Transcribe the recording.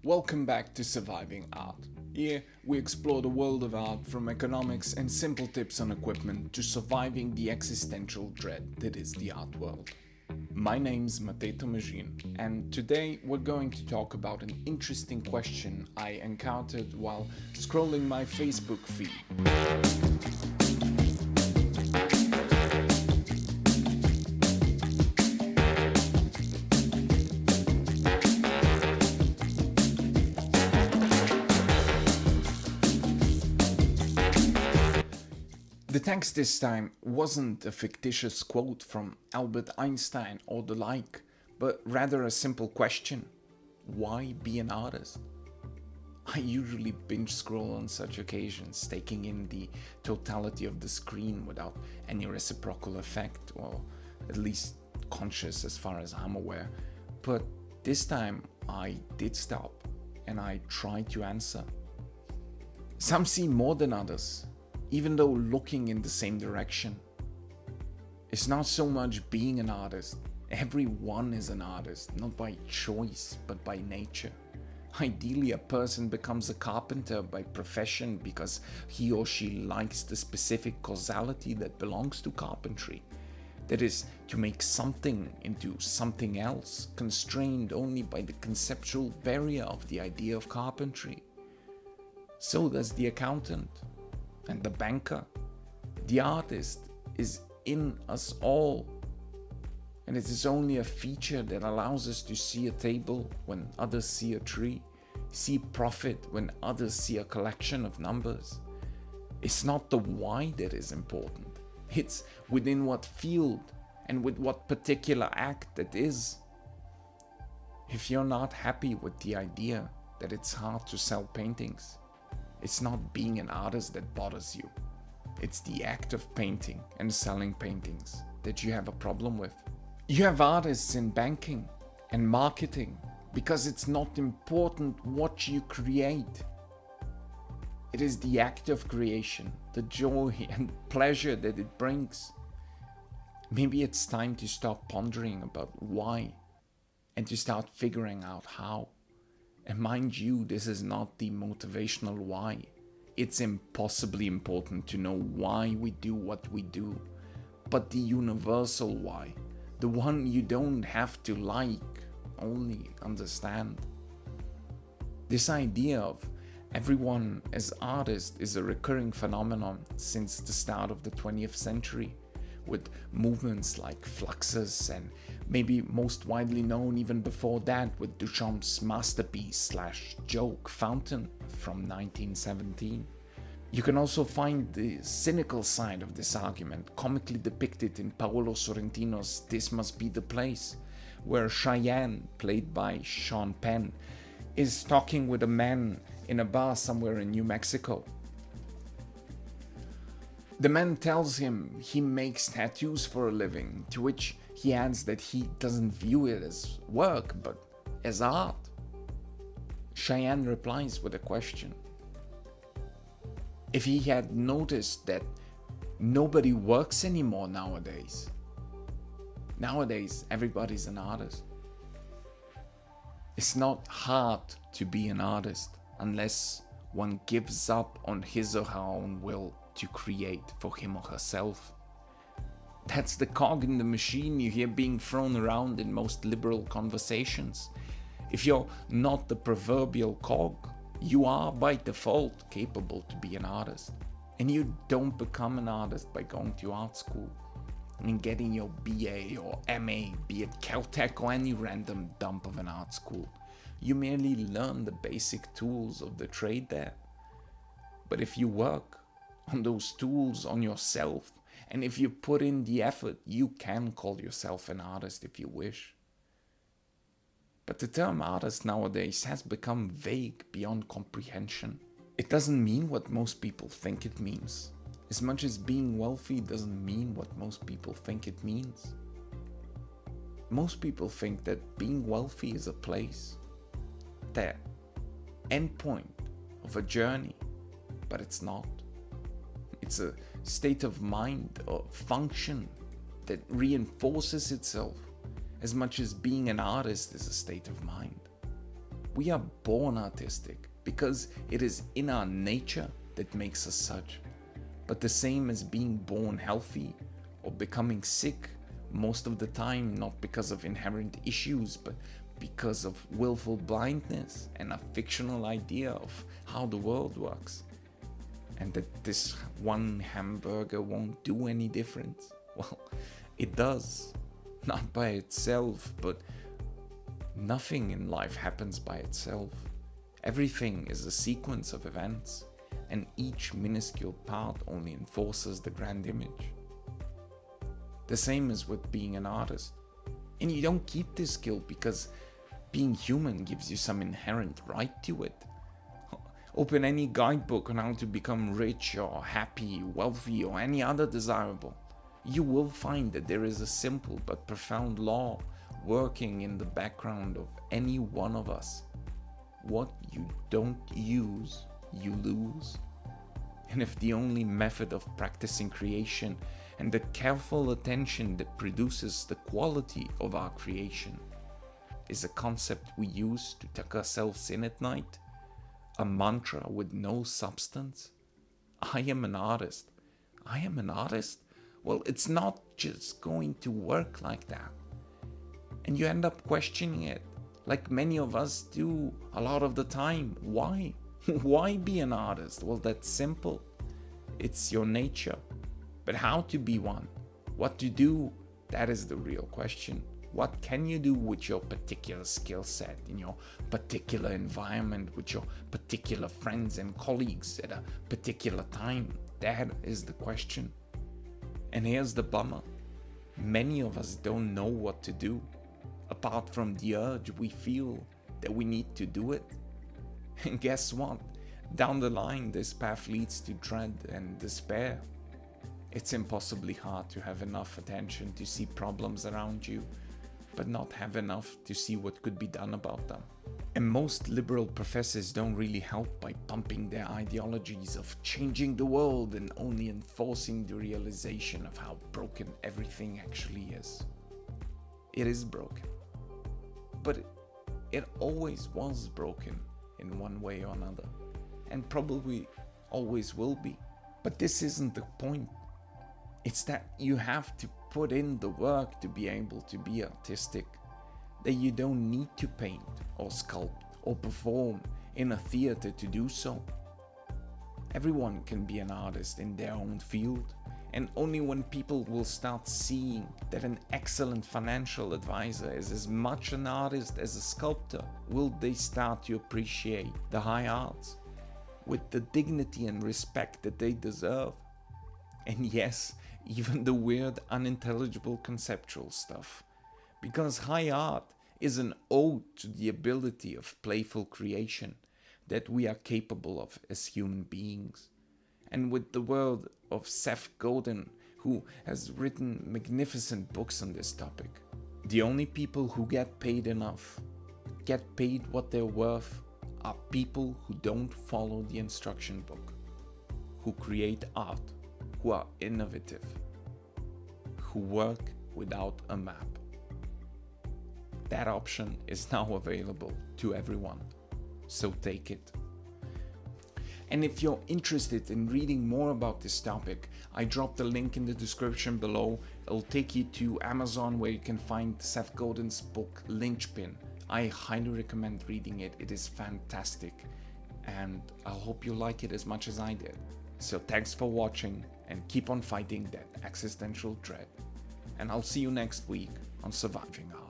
Welcome back to Surviving Art. Here, we explore the world of art from economics and simple tips on equipment to surviving the existential dread that is the art world. My name's Mateto Magin, and today we're going to talk about an interesting question I encountered while scrolling my Facebook feed. The text this time wasn't a fictitious quote from Albert Einstein or the like, but rather a simple question: why be an artist? I usually binge scroll on such occasions, taking in the totality of the screen without any reciprocal effect, or at least conscious as far as I'm aware. But this time I did stop and I tried to answer. Some see more than others, even though looking in the same direction. It's not so much being an artist. Everyone is an artist, not by choice, but by nature. Ideally, a person becomes a carpenter by profession because he or she likes the specific causality that belongs to carpentry. That is, to make something into something else, constrained only by the conceptual barrier of the idea of carpentry. So does the accountant. And the banker. The artist is in us all, and it is only a feature that allows us to see a table when others see a tree, see profit when others see a collection of numbers. It's not the why that is important, it's within what field and with what particular act that is. If you're not happy with the idea that it's hard to sell paintings, it's not being an artist that bothers you. It's the act of painting and selling paintings that you have a problem with. You have artists in banking and marketing because it's not important what you create. It is the act of creation, the joy and pleasure that it brings. Maybe it's time to stop pondering about why and to start figuring out how. And mind you, this is not the motivational why. It's impossibly important to know why we do what we do, but the universal why, the one you don't have to like, only understand. This idea of everyone as artist is a recurring phenomenon since the start of the 20th century, with movements like Fluxus and maybe most widely known even before that with Duchamp's masterpiece / joke Fountain from 1917. You can also find the cynical side of this argument comically depicted in Paolo Sorrentino's This Must Be the Place, where Cheyenne, played by Sean Penn, is talking with a man in a bar somewhere in New Mexico. The man tells him he makes tattoos for a living, to which he adds that he doesn't view it as work, but as art. Cheyenne replies with a question. If he had noticed that nobody works anymore nowadays. Nowadays, everybody's an artist. It's not hard to be an artist unless one gives up on his or her own will to create for him or herself. That's the cog in the machine you hear being thrown around in most liberal conversations. If you're not the proverbial cog, you are by default capable to be an artist. And you don't become an artist by going to art school and getting your BA or MA, be it Caltech or any random dump of an art school. You merely learn the basic tools of the trade there. But if you work on those tools on yourself, and if you put in the effort, you can call yourself an artist if you wish. But the term artist nowadays has become vague beyond comprehension. It doesn't mean what most people think it means, as much as being wealthy doesn't mean what most people think it means. Most people think that being wealthy is a place, the endpoint of a journey, but it's not. It's a state of mind or function that reinforces itself as much as being an artist is a state of mind. We are born artistic because it is in our nature that makes us such. But the same as being born healthy or becoming sick, most of the time not because of inherent issues, but because of willful blindness and a fictional idea of how the world works. And that this one hamburger won't do any difference. Well, it does. Not by itself, but nothing in life happens by itself. Everything is a sequence of events, and each minuscule part only enforces the grand image. The same is with being an artist. And you don't keep this skill because being human gives you some inherent right to it. Open any guidebook on how to become rich or happy, wealthy, or any other desirable. You will find that there is a simple but profound law working in the background of any one of us. What you don't use, you lose. And if the only method of practicing creation and the careful attention that produces the quality of our creation is a concept we use to tuck ourselves in at night, a mantra with no substance, I am an artist. I am an artist? Well, it's not just going to work like that. And you end up questioning it, like many of us do a lot of the time. Why? Why be an artist? Well, that's simple. It's your nature. But how to be one? What to do? That is the real question. What can you do with your particular skill set, in your particular environment, with your particular friends and colleagues at a particular time? That is the question. And here's the bummer. Many of us don't know what to do, apart from the urge we feel that we need to do it. And guess what? Down the line, this path leads to dread and despair. It's impossibly hard to have enough attention to see problems around you, but not have enough to see what could be done about them. And most liberal professors don't really help by pumping their ideologies of changing the world and only enforcing the realization of how broken everything actually is. It is broken. But it always was broken in one way or another, and probably always will be. But this isn't the point. It's that you have to put in the work to be able to be artistic, that you don't need to paint or sculpt or perform in a theater to do so. Everyone can be an artist in their own field, and only when people will start seeing that an excellent financial advisor is as much an artist as a sculptor will they start to appreciate the high arts with the dignity and respect that they deserve. And yes, even the weird, unintelligible conceptual stuff. Because high art is an ode to the ability of playful creation that we are capable of as human beings. And with the word of Seth Godin, who has written magnificent books on this topic, the only people who get paid enough, get paid what they're worth, are people who don't follow the instruction book, who create art, who are innovative, who work without a map. That option is now available to everyone, so take it. And if you're interested in reading more about this topic, I dropped a link in the description below. It'll take you to Amazon, where you can find Seth Godin's book Linchpin. I highly recommend reading it. It is fantastic, and I hope you like it as much as I did. So thanks for watching, and keep on fighting that existential dread. And I'll see you next week on Surviving Art.